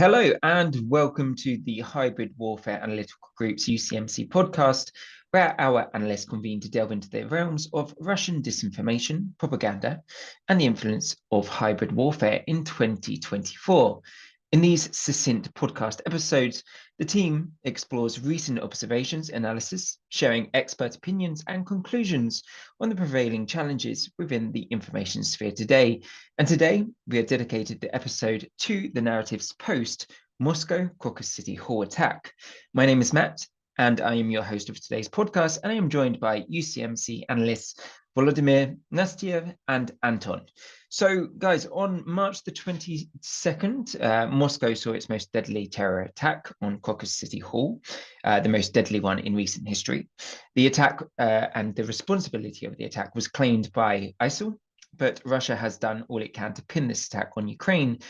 Hello and welcome to the Hybrid Warfare Analytical Group's UCMC podcast, where our analysts convene to delve into the realms of Russian disinformation, propaganda, and the influence of hybrid warfare in 2024. In these succinct podcast episodes, the team explores recent observations, analysis, sharing expert opinions and conclusions on the prevailing challenges within the information sphere today. And today, we are dedicated the episode to the narratives post Moscow Crocus City Hall Attack. My name is Matt, and I am your host of today's podcast, and I am joined by UCMC analysts Volodymyr, Nastya, and Anton. So, guys, on March the 22nd, Moscow saw its most deadly terror attack on Crocus City Hall, the most deadly one in recent history. The attack and the responsibility of the attack was claimed by ISIL, but Russia has done all it can to pin this attack on Ukraine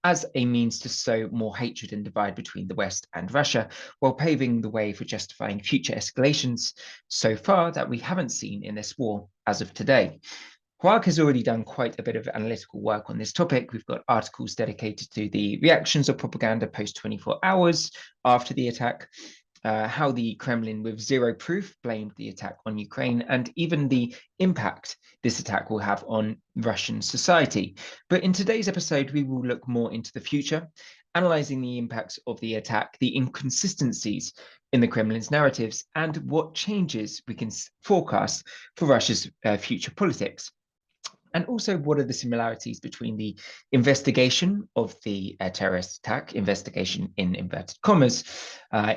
as a means to sow more hatred and divide between the West and Russia, while paving the way for justifying future escalations so far that we haven't seen in this war as of today. Quark has already done quite a bit of analytical work on this topic. We've got articles dedicated to the reactions of propaganda post 24 hours after the attack, how the Kremlin, with zero proof, blamed the attack on Ukraine, and even the impact this attack will have on Russian society. But in today's episode, we will look more into the future, analyzing the impacts of the attack, the inconsistencies in the Kremlin's narratives, and what changes we can forecast for Russia's future politics. And also, what are the similarities between the investigation of the terrorist attack, investigation in inverted commas,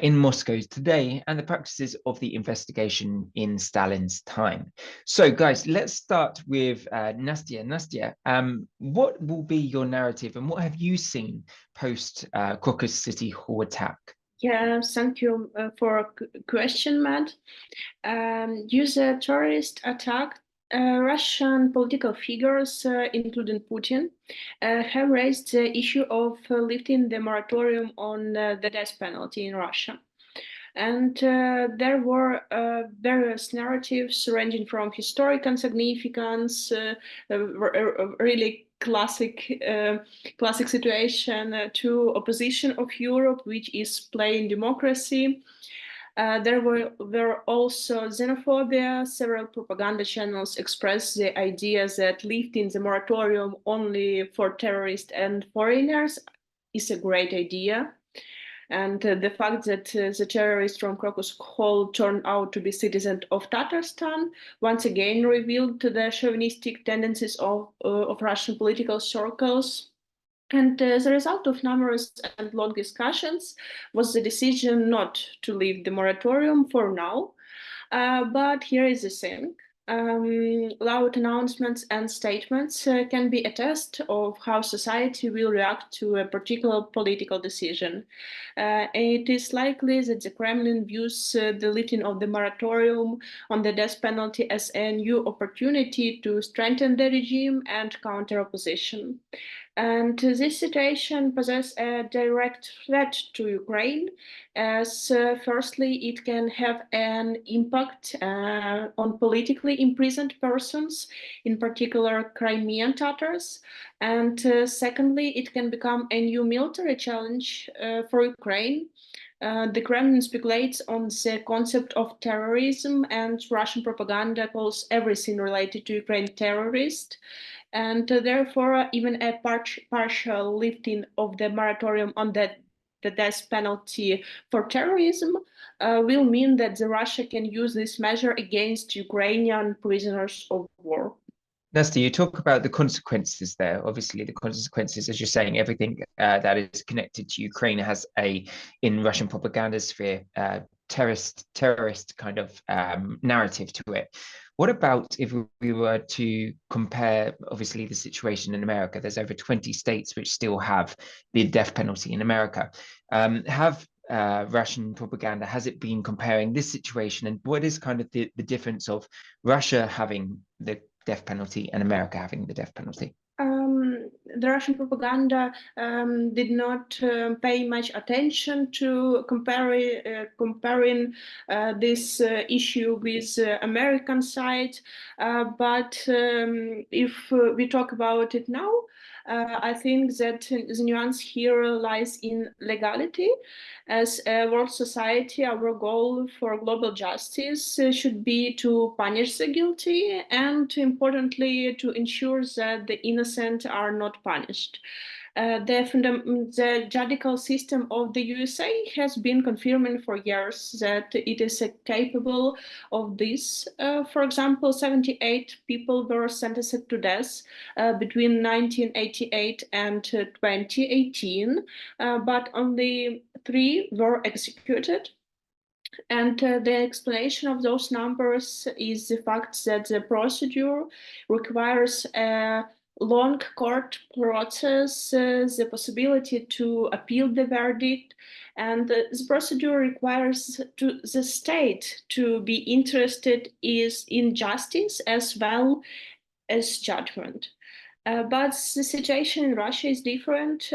in Moscow today, and the practices of the investigation in Stalin's time? So, guys, let's start with Nastya. Nastya, what will be your narrative, and what have you seen post Crocus City Hall attack? Yeah, thank you for a question, Matt. Due to the terrorist attack, Russian political figures, including Putin, have raised the issue of lifting the moratorium on the death penalty in Russia. And there were various narratives ranging from historical significance, really classic situation, to opposition of Europe, which is playing democracy. There were also xenophobia. Several propaganda channels expressed the idea that lifting the moratorium only for terrorists and foreigners is a great idea. And the fact that the terrorists from Crocus Hall turned out to be citizens of Tatarstan once again revealed the chauvinistic tendencies of Russian political circles. And the result of numerous and long discussions was the decision not to leave the moratorium for now. But here is the thing. Loud announcements and statements can be a test of how society will react to a particular political decision. It is likely that the Kremlin views the lifting of the moratorium on the death penalty as a new opportunity to strengthen the regime and counter opposition. And this situation poses a direct threat to Ukraine, as firstly, it can have an impact on politically imprisoned persons, in particular Crimean Tatars. And secondly, it can become a new military challenge for Ukraine. The Kremlin speculates on the concept of terrorism, and Russian propaganda calls everything related to Ukraine terrorist. And therefore, even a partial lifting of the moratorium on the death penalty for terrorism will mean that Russia can use this measure against Ukrainian prisoners of war. Nastya, you talk about the consequences there. Obviously, the consequences, as you're saying, everything that is connected to Ukraine has in Russian propaganda sphere, terrorist kind of narrative to it. What about if we were to compare, obviously, the situation in America? There's over 20 states which still have the death penalty in America. Have Russian propaganda, has it been comparing this situation, and what is kind of the difference of Russia having the death penalty and America having the death penalty? The Russian propaganda did not pay much attention to comparing this issue with American side. But if we talk about it now, I think that the nuance here lies in legality. As a world society, our goal for global justice should be to punish the guilty and, importantly, to ensure that the innocent are not punished. The judicial system of the USA has been confirming for years that it is capable of this. For example, 78 people were sentenced to death between 1988 and 2018, but only 3 were executed. And the explanation of those numbers is the fact that the procedure requires a long court process, the possibility to appeal the verdict, and the procedure requires the state to be interested in justice as well as judgment. But the situation in Russia is different.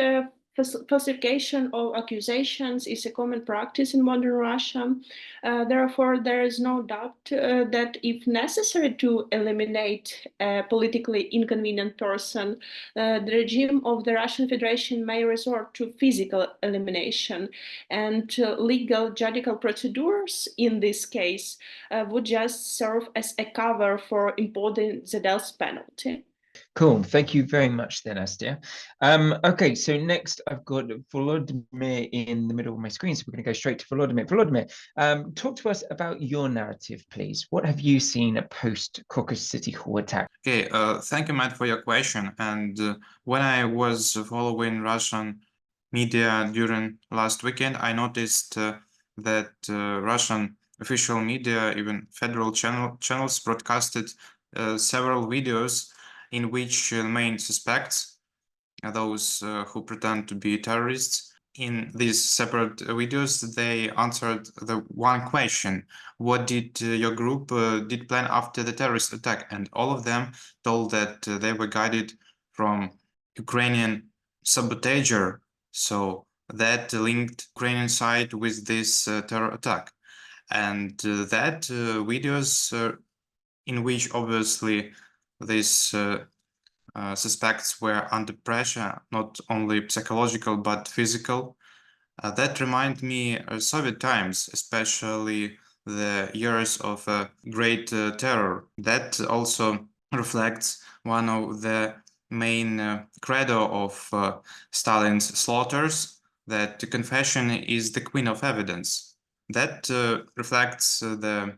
Falsification of accusations is a common practice in modern Russia. Therefore, there is no doubt that if necessary to eliminate a politically inconvenient person, the regime of the Russian Federation may resort to physical elimination. And legal judicial procedures in this case would just serve as a cover for imposing the death penalty. Cool. Thank you very much then, Astia. Okay, so next I've got Volodymyr in the middle of my screen, so we're going to go straight to Volodymyr. Volodymyr, talk to us about your narrative, please. What have you seen post Crocus City Hall attack? Okay, thank you, Matt, for your question. And when I was following Russian media during last weekend, I noticed that Russian official media, even federal channels, broadcasted several videos in which main suspects, those who pretend to be terrorists, in these separate videos, they answered the one question: what did your group did plan after the terrorist attack? And all of them told that they were guided from Ukrainian sabotager, so that linked Ukrainian side with this terror attack. And that videos in which obviously these suspects were under pressure, not only psychological but physical. That remind me of Soviet times, especially the years of great terror. That also reflects one of the main credo of Stalin's slaughters, that confession is the queen of evidence. That reflects the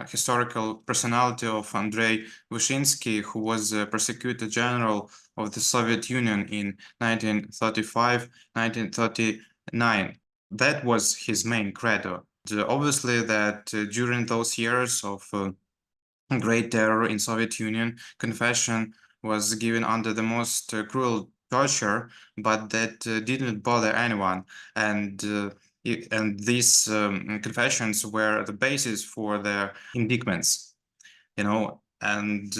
historical personality of Andrei Vyshinsky, who was a prosecutor general of the Soviet Union in 1935-1939. That was his main credo. Obviously, that during those years of great terror in Soviet Union, confession was given under the most cruel torture, but that didn't bother anyone. And these confessions were the basis for their indictments, and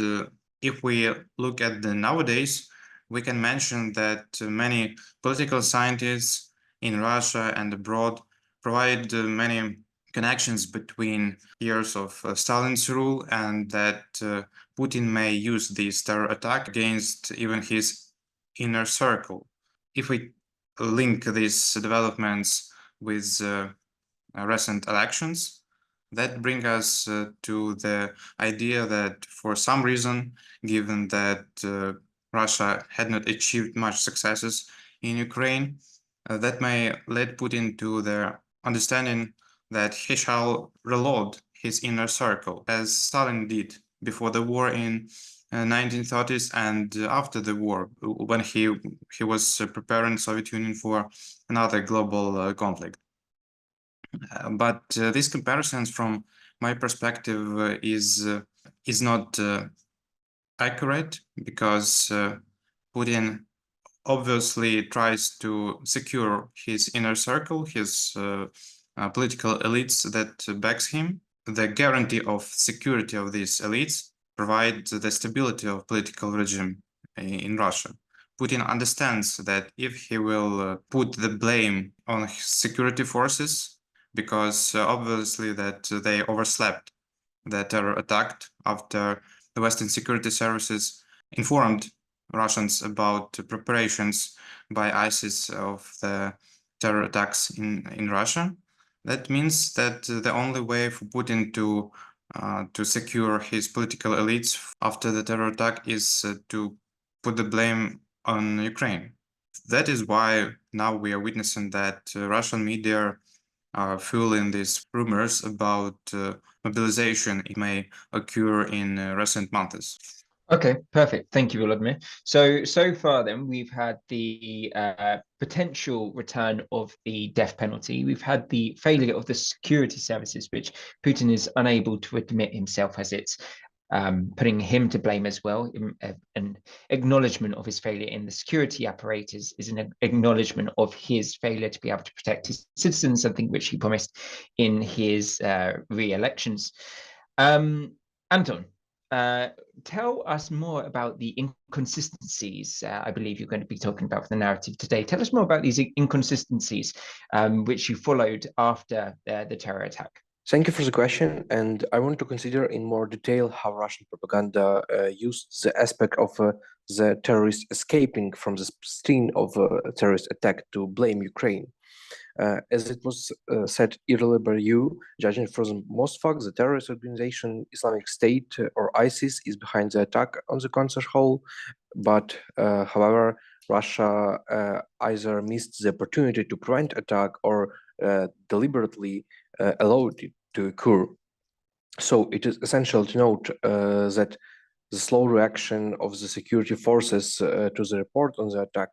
if we look at the nowadays, we can mention that many political scientists in Russia and abroad provide many connections between years of Stalin's rule, and that Putin may use this terror attack against even his inner circle. If we link these developments with recent elections, that brings us to the idea that for some reason, given that Russia had not achieved much successes in Ukraine, that may lead Putin to the understanding that he shall reload his inner circle, as Stalin did before the war in 1930s and after the war, when he was preparing Soviet Union for another global conflict. But these comparisons, from my perspective, is not accurate, because Putin obviously tries to secure his inner circle, his political elites that backs him. The guarantee of security of these elites provides the stability of political regime in Russia. Putin understands that if he will put the blame on security forces, because obviously that they overslept the terror attack after the Western security services informed Russians about preparations by ISIS of the terror attacks in Russia. That means that the only way for Putin to secure his political elites after the terror attack is to put the blame on Ukraine. That is why now we are witnessing that Russian media are fueling these rumors about mobilization it may occur in recent months. Okay, perfect. Thank you, Volodymyr. So far then, we've had the potential return of the death penalty. We've had the failure of the security services, which Putin is unable to admit himself as it's putting him to blame as well. An acknowledgement of his failure in the security apparatus is an acknowledgement of his failure to be able to protect his citizens, something which he promised in his re-elections. Anton, tell us more about the inconsistencies I believe you're going to be talking about for the narrative today. Tell us more about these inconsistencies which you followed after the terror attack. Thank you for the question, and I want to consider in more detail how Russian propaganda used the aspect of the terrorists escaping from the scene of a terrorist attack to blame Ukraine. As it was said earlier by you, judging from the most facts, the terrorist organization Islamic State or ISIS is behind the attack on the concert hall, but however, Russia either missed the opportunity to prevent attack or deliberately allowed it to occur. So it is essential to note that the slow reaction of the security forces to the report on the attack,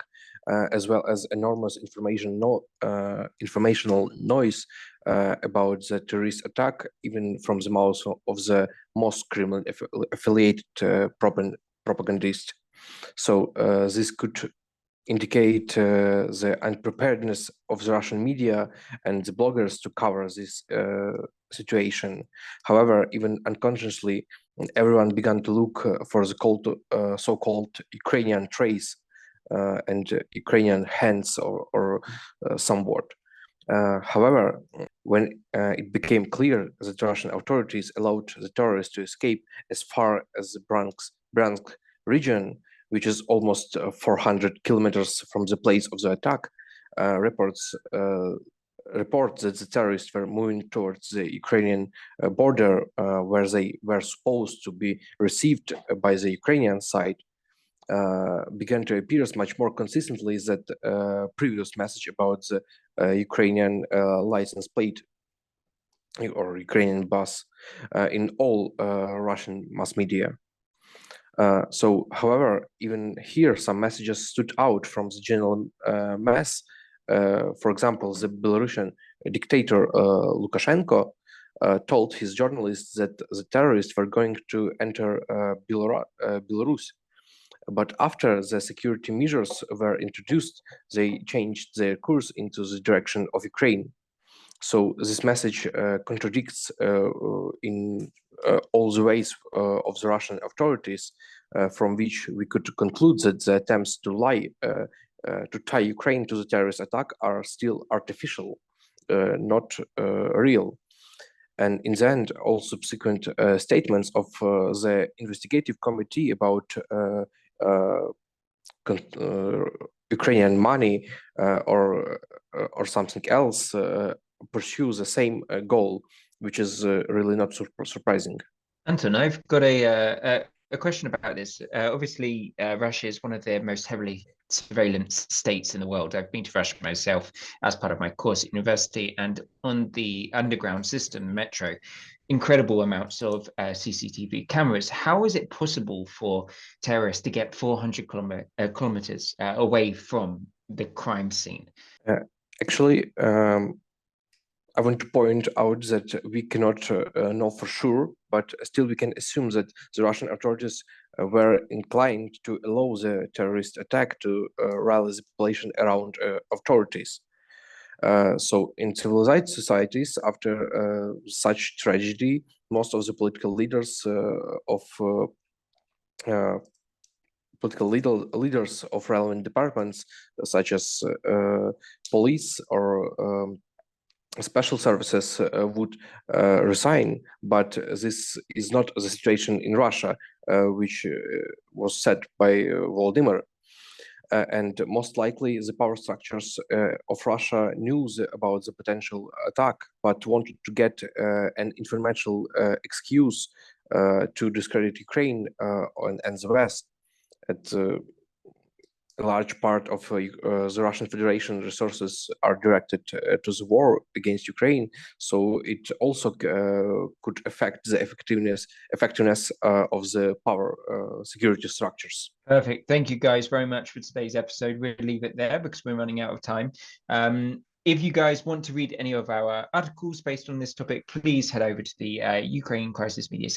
as well as enormous informational noise about the terrorist attack, even from the mouth of the most Kremlin affiliated propagandist. So this could indicate the unpreparedness of the Russian media and the bloggers to cover this situation. However, even unconsciously, everyone began to look for the so-called Ukrainian trace and Ukrainian hands or somewhat. However, when it became clear that Russian authorities allowed the terrorists to escape as far as the Bryansk region, which is almost 400 kilometers from the place of the attack, reports that the terrorists were moving towards the Ukrainian border, where they were supposed to be received by the Ukrainian side, began to appear much more consistently that previous message about the Ukrainian license plate or Ukrainian bus in all Russian mass media. However, even here, some messages stood out from the general mass. For example, the Belarusian dictator Lukashenko told his journalists that the terrorists were going to enter Belarus. But after the security measures were introduced, they changed their course into the direction of Ukraine. So this message contradicts in all the ways of the Russian authorities, from which we could conclude that the attempts to tie Ukraine to the terrorist attack are still artificial, not real. And in the end, all subsequent statements of the investigative committee about Ukrainian money or something else pursue the same goal, which is really not surprising. Anton, I've got a question about this. Obviously, Russia is one of the most heavily surveillance states in the world. I've been to Russia myself as part of my course at university, and on the underground system, metro, incredible amounts of CCTV cameras. How is it possible for terrorists to get 400 kilometers away from the crime scene? Actually, I want to point out that we cannot know for sure, but still we can assume that the Russian authorities were inclined to allow the terrorist attack to rally the population around authorities. So in civilized societies, after such tragedy, most of the political leaders of relevant departments, such as police or special services would resign, but this is not the situation in Russia, which was said by Volodymyr. And most likely the power structures of Russia knew about the potential attack, but wanted to get an informational excuse to discredit Ukraine and the West. A large part of the Russian Federation resources are directed to the war against Ukraine, so it also could affect the effectiveness of the power security structures. Perfect. Thank you guys very much for today's episode. We'll leave it there because we're running out of time. If you guys want to read any of our articles based on this topic, please head over to the Ukraine Crisis Media